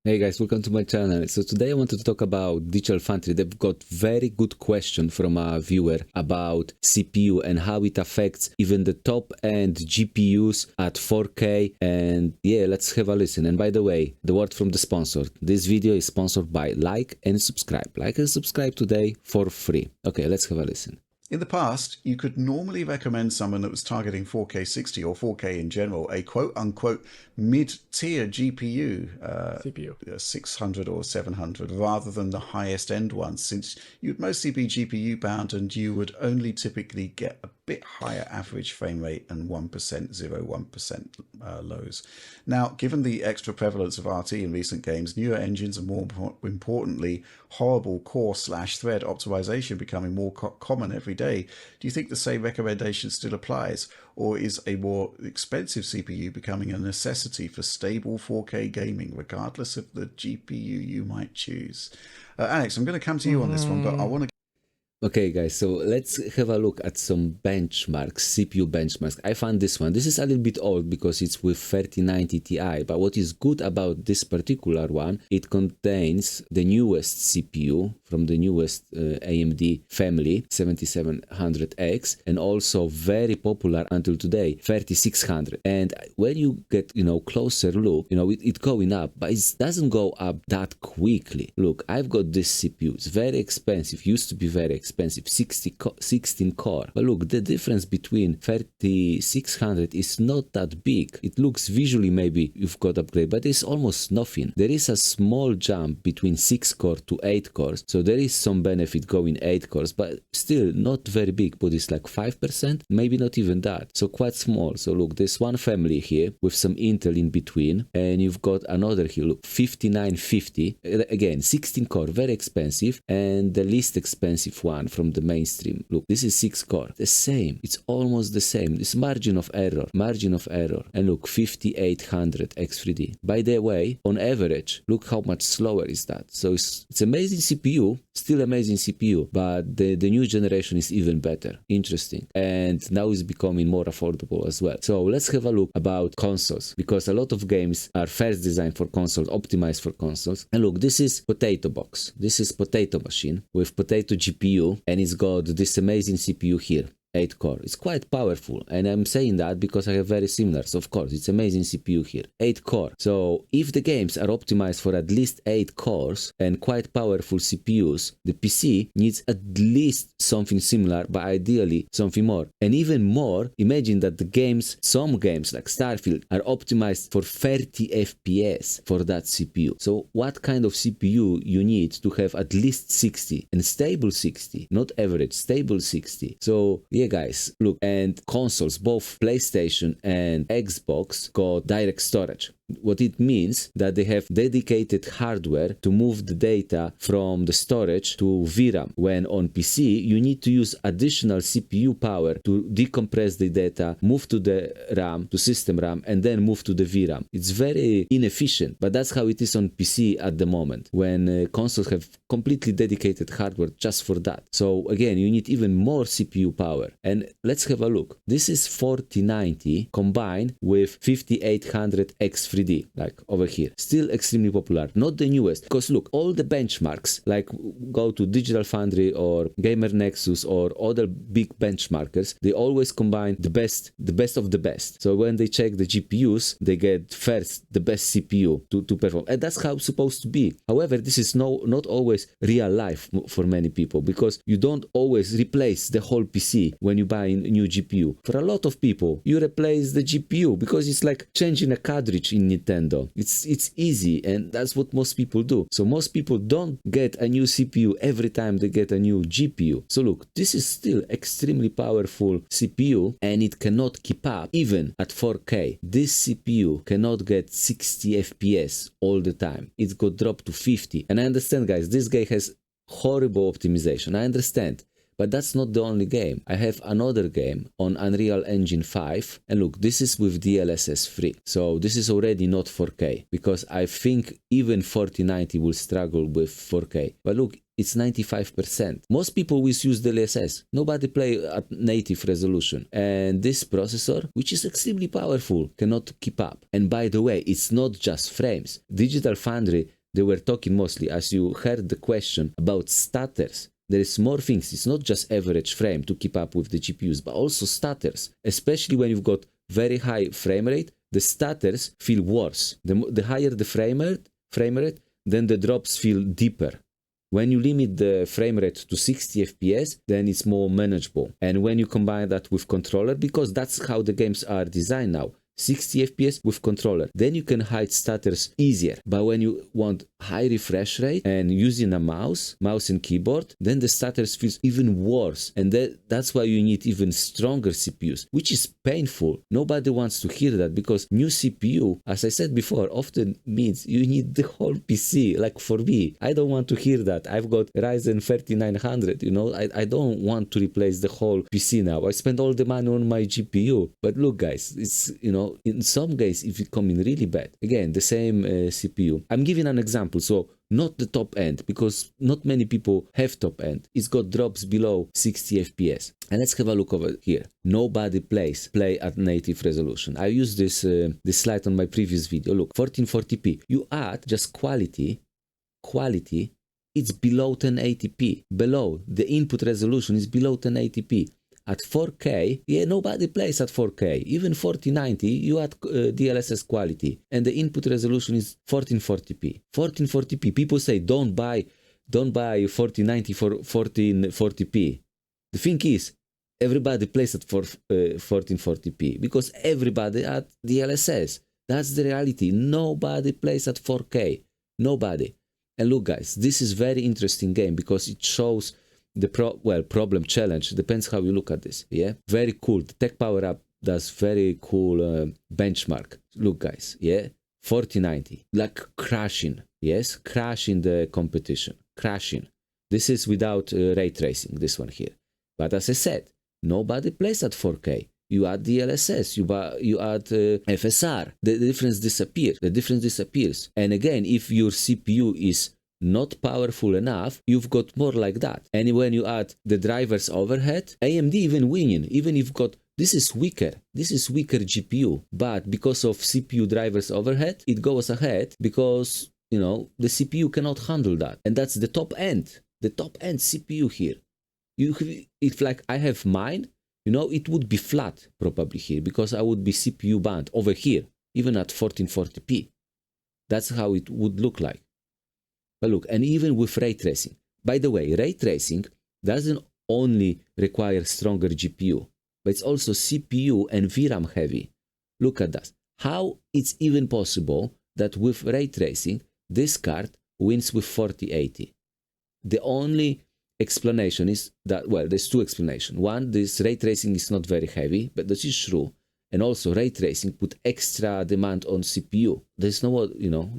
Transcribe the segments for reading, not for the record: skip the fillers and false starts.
Hey guys, welcome to my channel. So today I wanted to talk about Digital Foundry. They've got very good question from a viewer about CPU and how it affects even the top-end GPUs at 4K. And yeah, let's have a listen. And by the way, the word from the sponsor. This video is sponsored by Like and Subscribe. Like and subscribe today for free. Okay, let's have a listen. In the past, you could normally recommend someone that was targeting 4K 60 or 4K in general, a quote-unquote mid-tier GPU, CPU. 600 or 700, rather than the highest-end ones, since you'd mostly be GPU-bound and you would only typically get a bit higher average frame rate and 1%, 0.1% lows. Now, given the extra prevalence of RT in recent games, newer engines and more importantly, horrible core/thread optimization becoming more common every day, do you think the same recommendation still applies? Or is a more expensive CPU becoming a necessity for stable 4K gaming, regardless of the GPU you might choose? Alex, I'm going to come to you on this one, but I want to Okay guys, so let's have a look at some benchmarks, CPU benchmarks. I found this one. This is a little bit old because it's with 3090 Ti, but what is good about this particular one, it contains the newest CPU from the newest AMD family, 7700X, and also very popular until today, 3600. And when you get, closer look, it going up, but it doesn't go up that quickly. Look, I've got this CPU. It's very expensive, used to be very expensive, 16 core. But look, the difference between 3600 is not that big. It looks visually maybe you've got upgrade, but it's almost nothing. There is a small jump between 6 core to 8 cores, so there is some benefit going 8 cores, but still not very big, but it's like 5%, maybe not even that, so quite small. So look, there's one family here with some Intel in between, and you've got another here, look, 5950, again 16 core, very expensive, and the least expensive one from the mainstream, look, this is 6 core, the same, it's almost the same. This margin of error, and look, 5800 X3D. By the way, on average, look how much slower is that. So it's amazing CPU, still amazing CPU, but the new generation is even better. Interesting. And now it's becoming more affordable as well. So let's have a look about consoles, because a lot of games are first designed for consoles, optimized for consoles. And look, this is Potato Box. This is Potato Machine with Potato GPU, and it's got this amazing CPU here. 8 core. It's quite powerful, and I'm saying that because I have very similar. So of course, it's amazing CPU here. 8 core. So if the games are optimized for at least 8 cores and quite powerful CPUs, the PC needs at least something similar, but ideally something more. And even more, imagine that some games like Starfield are optimized for 30 FPS for that CPU. So what kind of CPU you need to have at least 60 and stable 60, not average, stable 60. So yeah guys, look, and consoles, both PlayStation and Xbox, got direct storage. What it means that they have dedicated hardware to move the data from the storage to VRAM, when on PC you need to use additional CPU power to decompress the data, move to the RAM, to system RAM, and then move to the VRAM. It's very inefficient, but that's how it is on PC at the moment, when consoles have completely dedicated hardware just for that. So again, you need even more CPU power. And let's have a look. This is 4090 combined with 5800 X3D, like over here. Still extremely popular. Not the newest, because look, all the benchmarks, like go to Digital Foundry or Gamer Nexus or other big benchmarkers, they always combine the best of the best. So when they check the GPUs, they get first the best CPU to perform. And that's how it's supposed to be. However, this is not always real life for many people, because you don't always replace the whole PC when you buy a new GPU. For a lot of people, you replace the GPU because it's like changing a cartridge in Nintendo. It's easy, and that's what most people do. So most people don't get a new CPU every time they get a new GPU. So look, this is still extremely powerful CPU, and it cannot keep up even at 4K. This CPU cannot get 60 FPS all the time. It got dropped to 50. And I understand, guys, this guy has horrible optimization. I understand. But that's not the only game. I have another game on Unreal Engine 5, and look, this is with DLSS 3. So this is already not 4K, because I think even 4090 will struggle with 4K. But look, it's 95%. Most people will use the DLSS. Nobody play at native resolution. And this processor, which is extremely powerful, cannot keep up. And by the way, it's not just frames. Digital Foundry, they were talking mostly, as you heard the question, about stutters. There is more things. It's not just average frame to keep up with the GPUs, but also stutters. Especially when you've got very high frame rate, the stutters feel worse. The higher the frame rate, then the drops feel deeper. When you limit the frame rate to 60 FPS, then it's more manageable. And when you combine that with controller, because that's how the games are designed now, 60 FPS with controller, then you can hide stutters easier. But when you want high refresh rate and using a mouse and keyboard, then the stutters feels even worse. And that's why you need even stronger CPUs, which is painful. Nobody wants to hear that, because new CPU, as I said before, often means you need the whole PC. Like for me, I don't want to hear that. I've got Ryzen 3900, you know, I don't want to replace the whole PC now. I spend all the money on my GPU. But look guys, it's, you know, in some case, if it come in really bad, again, the same CPU. I'm giving an example, so not the top end, because not many people have top end. It's got drops below 60 FPS. And let's have a look over here. Nobody play at native resolution. I used this slide on my previous video. Look, 1440p. You add just quality, it's below 1080p. Below, the input resolution is below 1080p. At 4K, yeah, nobody plays at 4K. Even 4090, you add DLSS quality, and the input resolution is 1440p. 1440p. People say don't buy 4090 for 1440p. The thing is, everybody plays at 1440p because everybody at DLSS. That's the reality. Nobody plays at 4K. Nobody. And look, guys, this is very interesting game because it shows the problem challenge, depends how you look at this. Yeah, very cool. The Tech Power Up does very cool benchmark. Look guys, yeah, 4090, like crashing. Yes, crashing the competition, crashing. This is without ray tracing, this one here. But as I said, nobody plays at 4K. You add DLSS, you add FSR, the difference disappears. And again, if your CPU is not powerful enough, you've got more like that. And when you add the driver's overhead, AMD even winning, even if you've got, this is weaker GPU, but because of CPU driver's overhead, it goes ahead because, you know, the CPU cannot handle that. And that's the top end CPU here. If like I have mine, you know, it would be flat probably here because I would be CPU bound over here, even at 1440p. That's how it would look like. But look, and even with ray tracing. By the way, ray tracing doesn't only require stronger GPU, but it's also CPU and VRAM heavy. Look at that. How it's even possible that with ray tracing, this card wins with 4080. The only explanation is that, well, there's two explanations. One, this ray tracing is not very heavy, but this is true. And also ray tracing put extra demand on CPU. There's no, you know,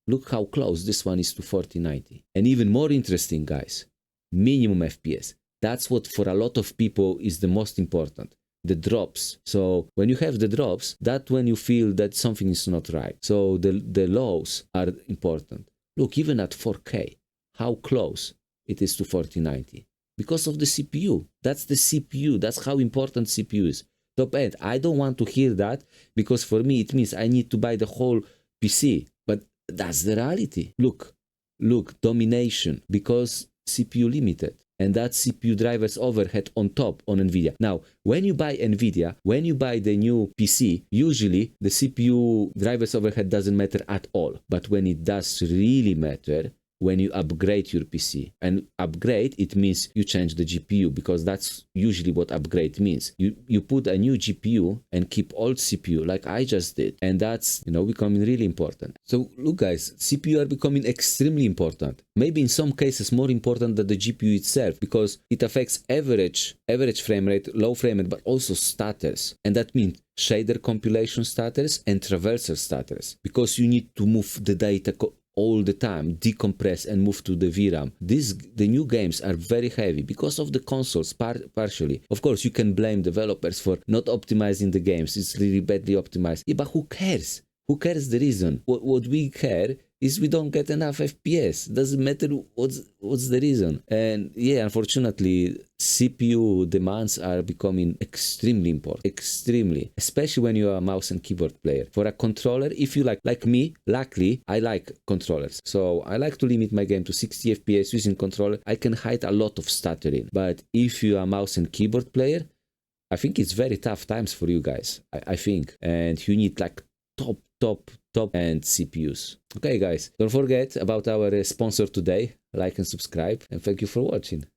Look how close this one is to 4090. And even more interesting, guys, minimum FPS. That's what for a lot of people is the most important. The drops. So when you have the drops, that's when you feel that something is not right. So the lows are important. Look, even at 4K, how close it is to 4090. Because of the CPU. That's the CPU. That's how important CPU is. Top end. I don't want to hear that because for me it means I need to buy the whole PC. But that's the reality. Look, domination because CPU limited. And that CPU driver's overhead on top on NVIDIA. Now, when you buy NVIDIA, when you buy the new PC, usually the CPU driver's overhead doesn't matter at all. But when it does really matter, when you upgrade your PC. And upgrade, it means you change the GPU because that's usually what upgrade means. You put a new GPU and keep old CPU like I just did. And that's, you know, becoming really important. So look guys, CPU are becoming extremely important. Maybe in some cases more important than the GPU itself because it affects average frame rate, low frame rate, but also stutters. And that means shader compilation stutters and traversal stutters because you need to move the data all the time, decompress and move to the VRAM. The new games are very heavy because of the consoles, partially. Of course, you can blame developers for not optimizing the games. It's really badly optimized. Yeah, but who cares? Who cares the reason? What we care is we don't get enough FPS. Doesn't matter what's the reason. And yeah, unfortunately, CPU demands are becoming extremely important, extremely, especially when you are a mouse and keyboard player. For a controller, if you like me, luckily, I like controllers. So I like to limit my game to 60 FPS using controller. I can hide a lot of stuttering. But if you are a mouse and keyboard player, I think it's very tough times for you guys, I think. And you need like top end CPUs. Okay, guys, don't forget about our sponsor today. Like and subscribe, and thank you for watching.